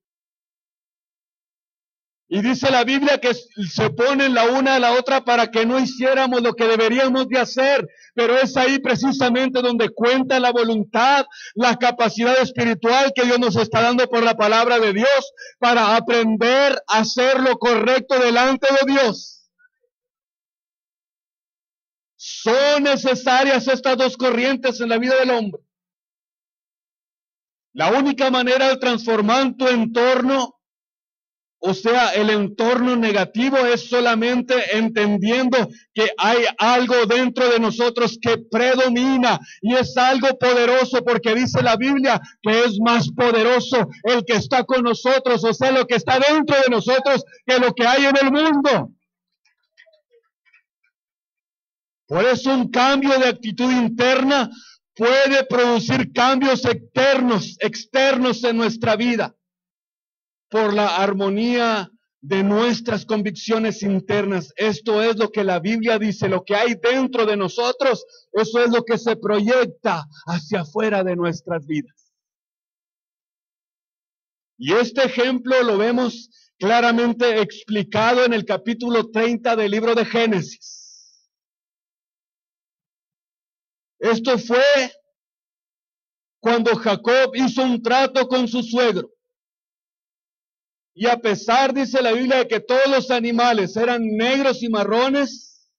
Y dice la Biblia que se ponen la una a la otra para que no hiciéramos lo que deberíamos de hacer. Pero es ahí precisamente donde cuenta la voluntad, la capacidad espiritual que Dios nos está dando por la palabra de Dios para aprender a hacer lo correcto delante de Dios. Son necesarias estas dos corrientes en la vida del hombre. La única manera de transformar tu entorno, o sea, el entorno negativo, es solamente entendiendo que hay algo dentro de nosotros que predomina y es algo poderoso, porque dice la Biblia que es más poderoso el que está con nosotros, o sea, lo que está dentro de nosotros, que lo que hay en el mundo. Por eso un cambio de actitud interna puede producir cambios externos en nuestra vida, por la armonía de nuestras convicciones internas. Esto es lo que la Biblia dice, lo que hay dentro de nosotros, eso es lo que se proyecta hacia afuera de nuestras vidas. Y este ejemplo lo vemos claramente explicado en el capítulo 30 del libro de Génesis. Esto fue cuando Jacob hizo un trato con su suegro. Y a pesar, dice la Biblia, de que todos los animales eran negros y marrones,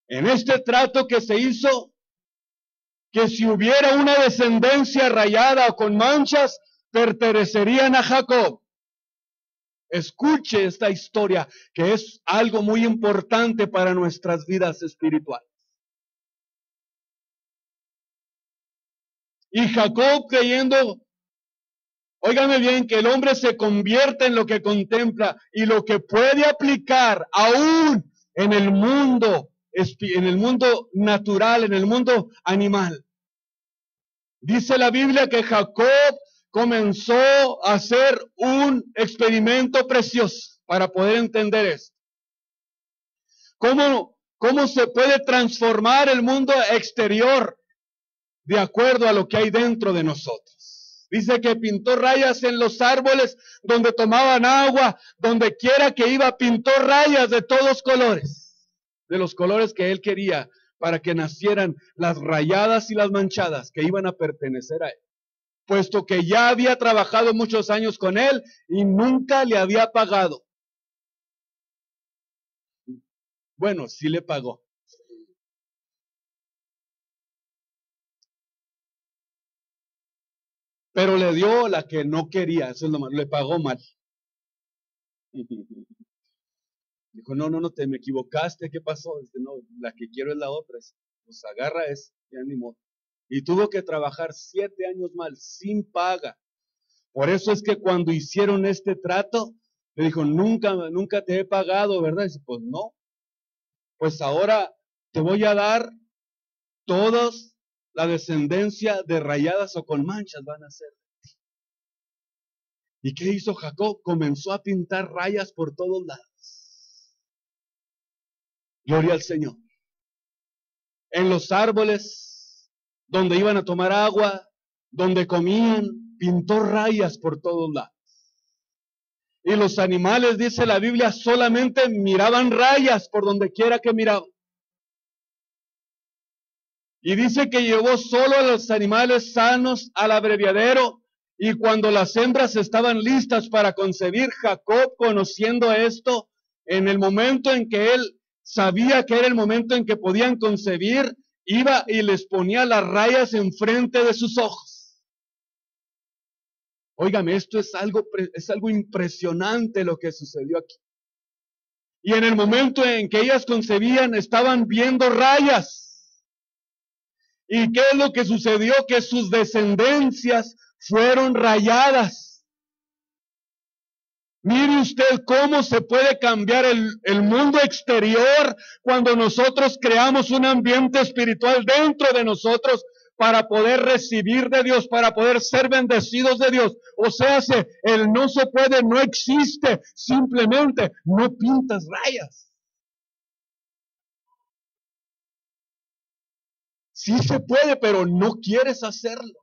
en este trato que se hizo, que si hubiera una descendencia rayada o con manchas, pertenecerían a Jacob. Escuche esta historia, que es algo muy importante para nuestras vidas espirituales. Y Jacob, creyendo, óigame bien, que el hombre se convierte en lo que contempla y lo que puede aplicar aún en el mundo natural, en el mundo animal. Dice la Biblia que Jacob comenzó a hacer un experimento precioso para poder entender esto. cómo se puede transformar el mundo exterior de acuerdo a lo que hay dentro de nosotros. Dice que pintó rayas en los árboles donde tomaban agua, donde quiera que iba, pintó rayas de todos colores, de los colores que él quería, para que nacieran las rayadas y las manchadas que iban a pertenecer a él, puesto que ya había trabajado muchos años con él y nunca le había pagado. Bueno, sí le pagó. Pero le dio la que no quería, eso es lo malo, le pagó mal. Dijo, no, me equivocaste, ¿qué pasó? No, la que quiero es la otra. Pues agarra esa, ya ni modo. Y tuvo que trabajar 7 años mal, sin paga. Por eso es que cuando hicieron este trato, le dijo, nunca te he pagado, ¿verdad? Dice, pues no. Pues ahora te voy a dar todos la descendencia de rayadas o con manchas van a ser. ¿Y qué hizo Jacob? Comenzó a pintar rayas por todos lados. Gloria al Señor. En los árboles, donde iban a tomar agua, donde comían, pintó rayas por todos lados. Y los animales, dice la Biblia, solamente miraban rayas por donde quiera que miraban. Y dice que llevó solo a los animales sanos al abreviadero. Y cuando las hembras estaban listas para concebir, Jacob, conociendo esto, en el momento en que él sabía que era el momento en que podían concebir, iba y les ponía las rayas enfrente de sus ojos. Óigame, esto es algo impresionante lo que sucedió aquí. Y en el momento en que ellas concebían, estaban viendo rayas. ¿Y qué es lo que sucedió? Que sus descendencias fueron rayadas. Mire usted cómo se puede cambiar el mundo exterior cuando nosotros creamos un ambiente espiritual dentro de nosotros para poder recibir de Dios, para poder ser bendecidos de Dios. O sea, el no se puede, no existe, simplemente no pintas rayas. Sí se puede, pero no quieres hacerlo.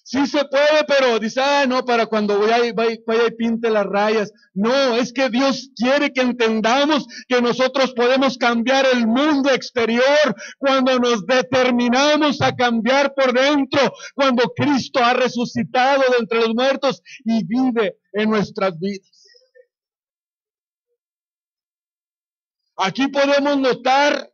Sí se puede, pero dice, no, para cuando vaya y pinte las rayas. No, es que Dios quiere que entendamos que nosotros podemos cambiar el mundo exterior cuando nos determinamos a cambiar por dentro, cuando Cristo ha resucitado de entre los muertos y vive en nuestras vidas. Aquí podemos notar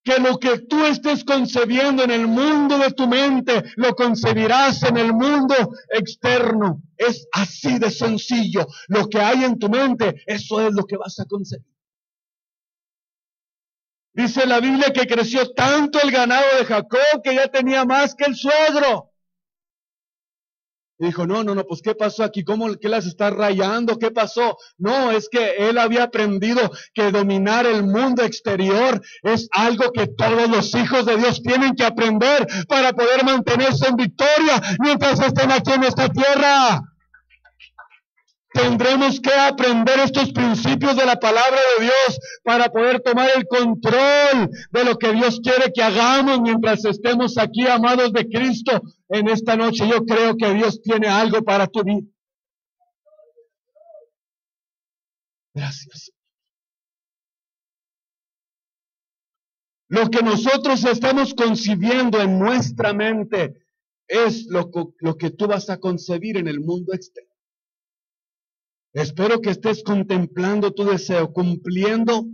que lo que tú estés concebiendo en el mundo de tu mente, lo concebirás en el mundo externo. Es así de sencillo. Lo que hay en tu mente, eso es lo que vas a concebir. Dice la Biblia que creció tanto el ganado de Jacob que ya tenía más que el suegro. Y dijo, no, pues ¿qué pasó aquí? ¿Qué las está rayando? ¿Qué pasó? No, es que él había aprendido que dominar el mundo exterior es algo que todos los hijos de Dios tienen que aprender para poder mantenerse en victoria mientras estén aquí en esta tierra. Tendremos que aprender estos principios de la palabra de Dios para poder tomar el control de lo que Dios quiere que hagamos mientras estemos aquí, amados de Cristo. En esta noche yo creo que Dios tiene algo para tu vida. Gracias. Lo que nosotros estamos concibiendo en nuestra mente es lo que tú vas a concebir en el mundo externo. Espero que estés contemplando tu deseo, cumpliendo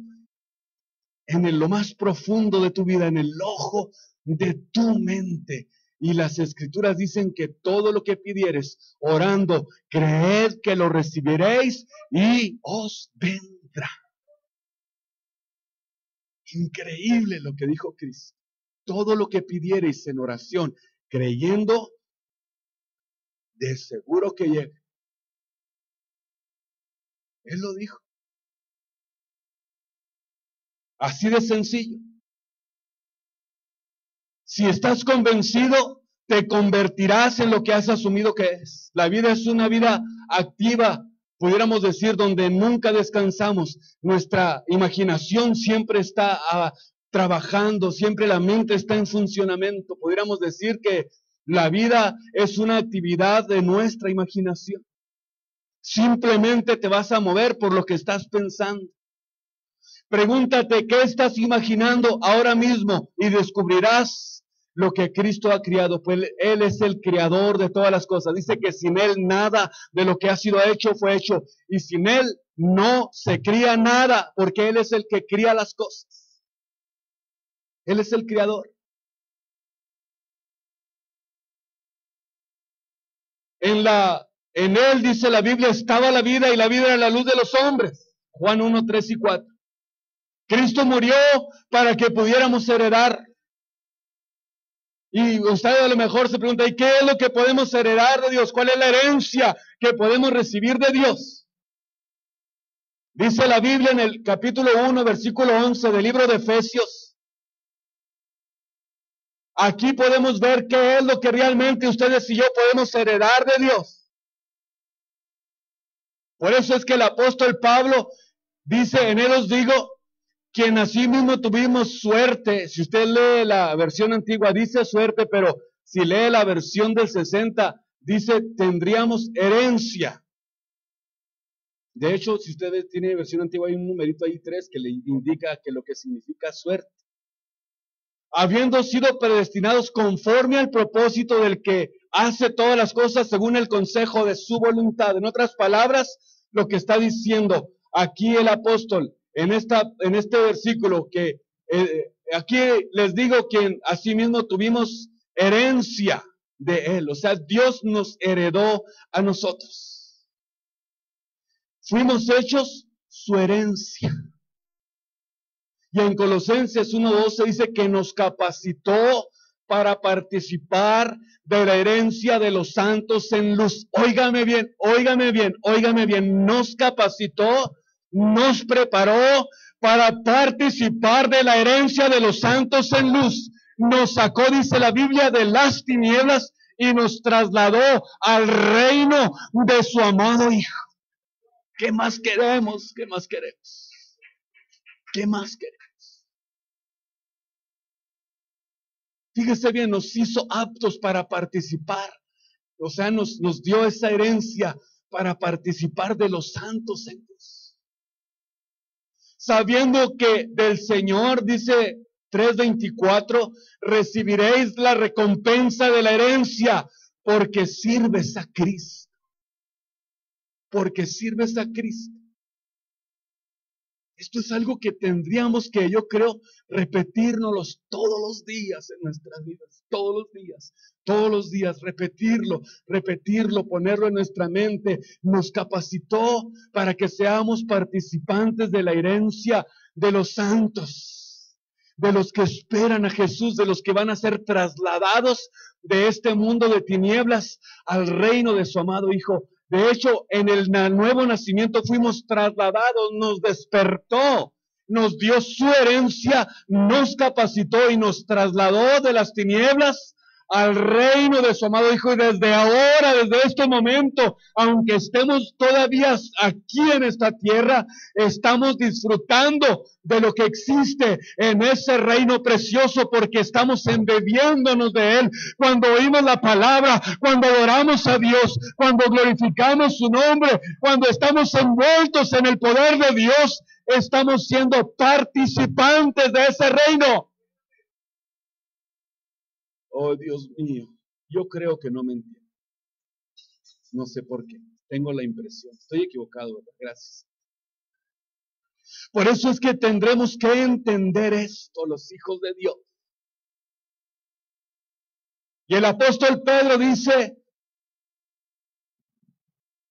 en lo más profundo de tu vida, en el ojo de tu mente. Y las escrituras dicen que todo lo que pidieres, orando, creed que lo recibiréis y os vendrá. Increíble lo que dijo Cristo. Todo lo que pidiereis en oración, creyendo, de seguro que llega. Él lo dijo. Así de sencillo. Si estás convencido, te convertirás en lo que has asumido que es. La vida es una vida activa, pudiéramos decir, donde nunca descansamos. Nuestra imaginación siempre está trabajando, siempre la mente está en funcionamiento. Pudiéramos decir que la vida es una actividad de nuestra imaginación. Simplemente te vas a mover por lo que estás pensando. Pregúntate qué estás imaginando ahora mismo y descubrirás lo que Cristo ha creado, pues Él es el creador de todas las cosas. Dice que sin Él nada de lo que ha sido hecho fue hecho, y sin Él no se cría nada, porque Él es el que cría las cosas. Él es el creador. En Él, dice la Biblia, estaba la vida, y la vida era la luz de los hombres. Juan 1, 3 y 4. Cristo murió para que pudiéramos heredar. Y usted a lo mejor se pregunta, ¿y qué es lo que podemos heredar de Dios? ¿Cuál es la herencia que podemos recibir de Dios? Dice la Biblia en el capítulo 1, versículo 11 del libro de Efesios. Aquí podemos ver qué es lo que realmente ustedes y yo podemos heredar de Dios. Por eso es que el apóstol Pablo dice, en él os digo, quien asimismo tuvimos suerte. Si usted lee la versión antigua, dice suerte, pero si lee la versión del 60, dice tendríamos herencia. De hecho, si usted tiene versión antigua, hay un numerito ahí 3 que le indica que lo que significa suerte. Habiendo sido predestinados conforme al propósito del que hace todas las cosas según el consejo de su voluntad. En otras palabras, lo que está diciendo aquí el apóstol, en este versículo, que aquí les digo que asimismo tuvimos herencia de Él. O sea, Dios nos heredó a nosotros. Fuimos hechos su herencia. Y en Colosenses 1:12 dice que nos capacitó para participar de la herencia de los santos en luz. Óigame bien, óigame bien, óigame bien. Nos capacitó, nos preparó para participar de la herencia de los santos en luz. Nos sacó, dice la Biblia, de las tinieblas y nos trasladó al reino de su amado Hijo. ¿Qué más queremos? ¿Qué más queremos? ¿Qué más queremos? Fíjese bien, nos hizo aptos para participar. O sea, nos dio esa herencia para participar de los santos en Dios. Sabiendo que del Señor, dice 3:24, recibiréis la recompensa de la herencia, porque sirves a Cristo. Porque sirves a Cristo. Esto es algo que tendríamos que, yo creo, repetirnos todos los días en nuestras vidas, todos los días, repetirlo, ponerlo en nuestra mente. Nos capacitó para que seamos participantes de la herencia de los santos, de los que esperan a Jesús, de los que van a ser trasladados de este mundo de tinieblas al reino de su amado Hijo. De hecho, en el nuevo nacimiento fuimos trasladados, nos despertó, nos dio su herencia, nos capacitó y nos trasladó de las tinieblas al reino de su amado Hijo. Y desde ahora, desde este momento, aunque estemos todavía aquí en esta tierra, estamos disfrutando de lo que existe en ese reino precioso, porque estamos embebiéndonos de Él. Cuando oímos la palabra, cuando adoramos a Dios, cuando glorificamos su nombre, cuando estamos envueltos en el poder de Dios, estamos siendo participantes de ese reino. Oh, Dios mío, yo creo que no me entiendo. No sé por qué, tengo la impresión. Estoy equivocado, ¿verdad? Gracias. Por eso es que tendremos que entender esto, los hijos de Dios. Y el apóstol Pedro dice,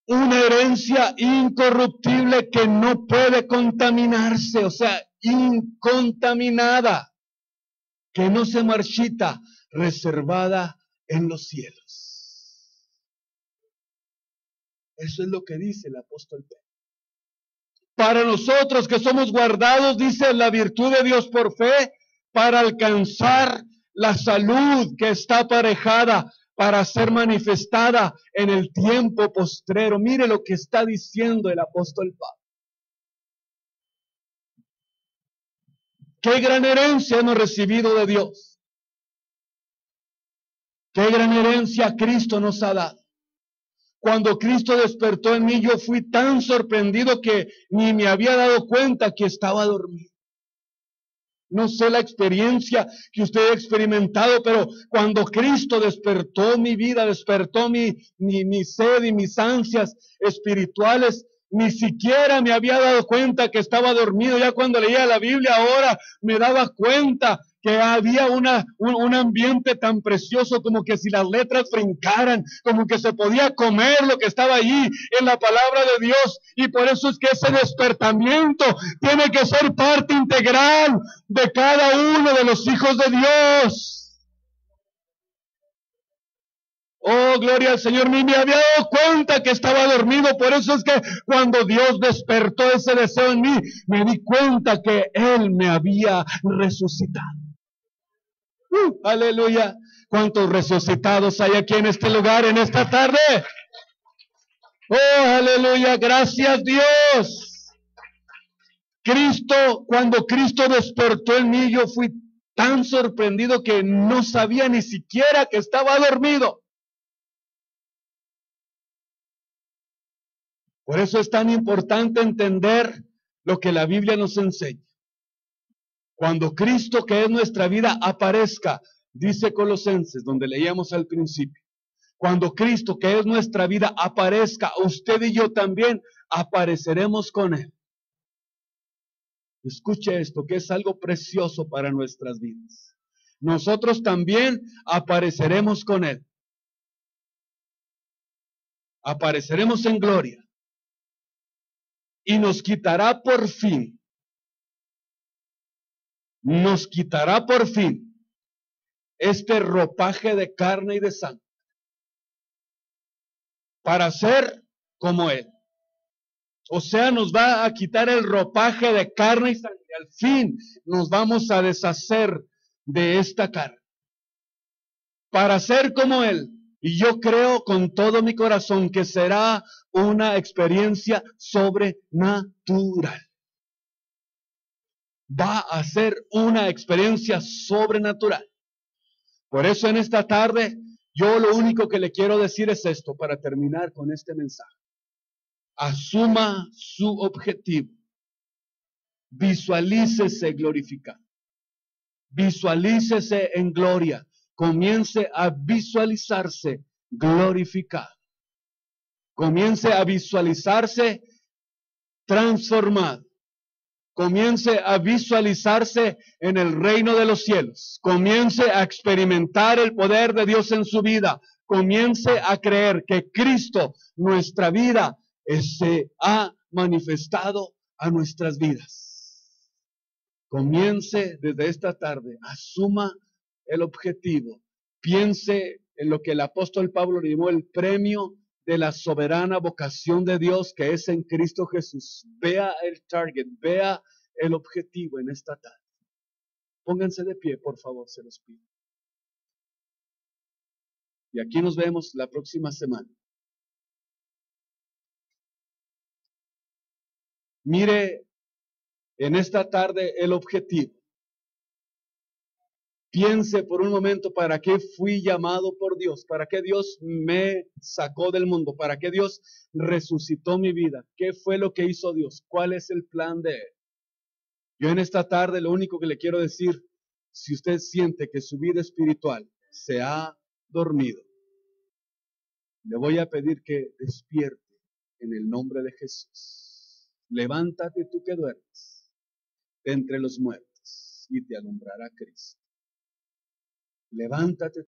una herencia incorruptible que no puede contaminarse, o sea, incontaminada, que no se marchita, reservada en los cielos. Eso es lo que dice el apóstol Pedro. Para nosotros que somos guardados, dice, la virtud de Dios por fe, para alcanzar la salud que está aparejada para ser manifestada en el tiempo postrero. Mire lo que está diciendo el apóstol Pablo. Qué gran herencia hemos recibido de Dios. Qué gran herencia Cristo nos ha dado. Cuando Cristo despertó en mí, yo fui tan sorprendido que ni me había dado cuenta que estaba dormido. No sé la experiencia que usted ha experimentado, pero cuando Cristo despertó mi vida, despertó mi sed y mis ansias espirituales, ni siquiera me había dado cuenta que estaba dormido. Ya cuando leía la Biblia ahora me daba cuenta que había un ambiente tan precioso, como que si las letras brincaran, como que se podía comer lo que estaba allí en la palabra de Dios. Y por eso es que ese despertamiento tiene que ser parte integral de cada uno de los hijos de Dios. Oh, gloria al Señor. Ni me había dado cuenta que estaba dormido. Por eso es que cuando Dios despertó ese deseo en mí, me di cuenta que Él me había resucitado. Aleluya. ¿Cuántos resucitados hay aquí en este lugar, en esta tarde? Oh, aleluya. Gracias, Dios. Cuando Cristo despertó en mí, yo fui tan sorprendido que no sabía ni siquiera que estaba dormido. Por eso es tan importante entender lo que la Biblia nos enseña. Cuando Cristo, que es nuestra vida, aparezca, dice Colosenses, donde leíamos al principio. Cuando Cristo, que es nuestra vida, aparezca, usted y yo también apareceremos con Él. Escuche esto, que es algo precioso para nuestras vidas. Nosotros también apareceremos con Él. Apareceremos en gloria. Y nos quitará por fin este ropaje de carne y de sangre para ser como Él. O sea, nos va a quitar el ropaje de carne y sangre. Al fin nos vamos a deshacer de esta carne para ser como Él. Y yo creo con todo mi corazón que será una experiencia sobrenatural. Va a ser una experiencia sobrenatural. Por eso en esta tarde, yo lo único que le quiero decir es esto, para terminar con este mensaje. Asuma su objetivo. Visualícese glorificado. Visualícese en gloria. Comience a visualizarse glorificado. Comience a visualizarse transformado. Comience a visualizarse en el reino de los cielos. Comience a experimentar el poder de Dios en su vida. Comience a creer que Cristo, nuestra vida, se ha manifestado a nuestras vidas. Comience desde esta tarde, asuma el objetivo. Piense en lo que el apóstol Pablo llamó el premio de la soberana vocación de Dios que es en Cristo Jesús. Vea el target, vea el objetivo en esta tarde. Pónganse de pie, por favor, se los pido. Y aquí nos vemos la próxima semana. Mire en esta tarde el objetivo. Piense por un momento para qué fui llamado por Dios, para qué Dios me sacó del mundo, para qué Dios resucitó mi vida, qué fue lo que hizo Dios, cuál es el plan de Él. Yo en esta tarde lo único que le quiero decir, si usted siente que su vida espiritual se ha dormido, le voy a pedir que despierte en el nombre de Jesús. Levántate tú que duermes de entre los muertos y te alumbrará Cristo. Levántate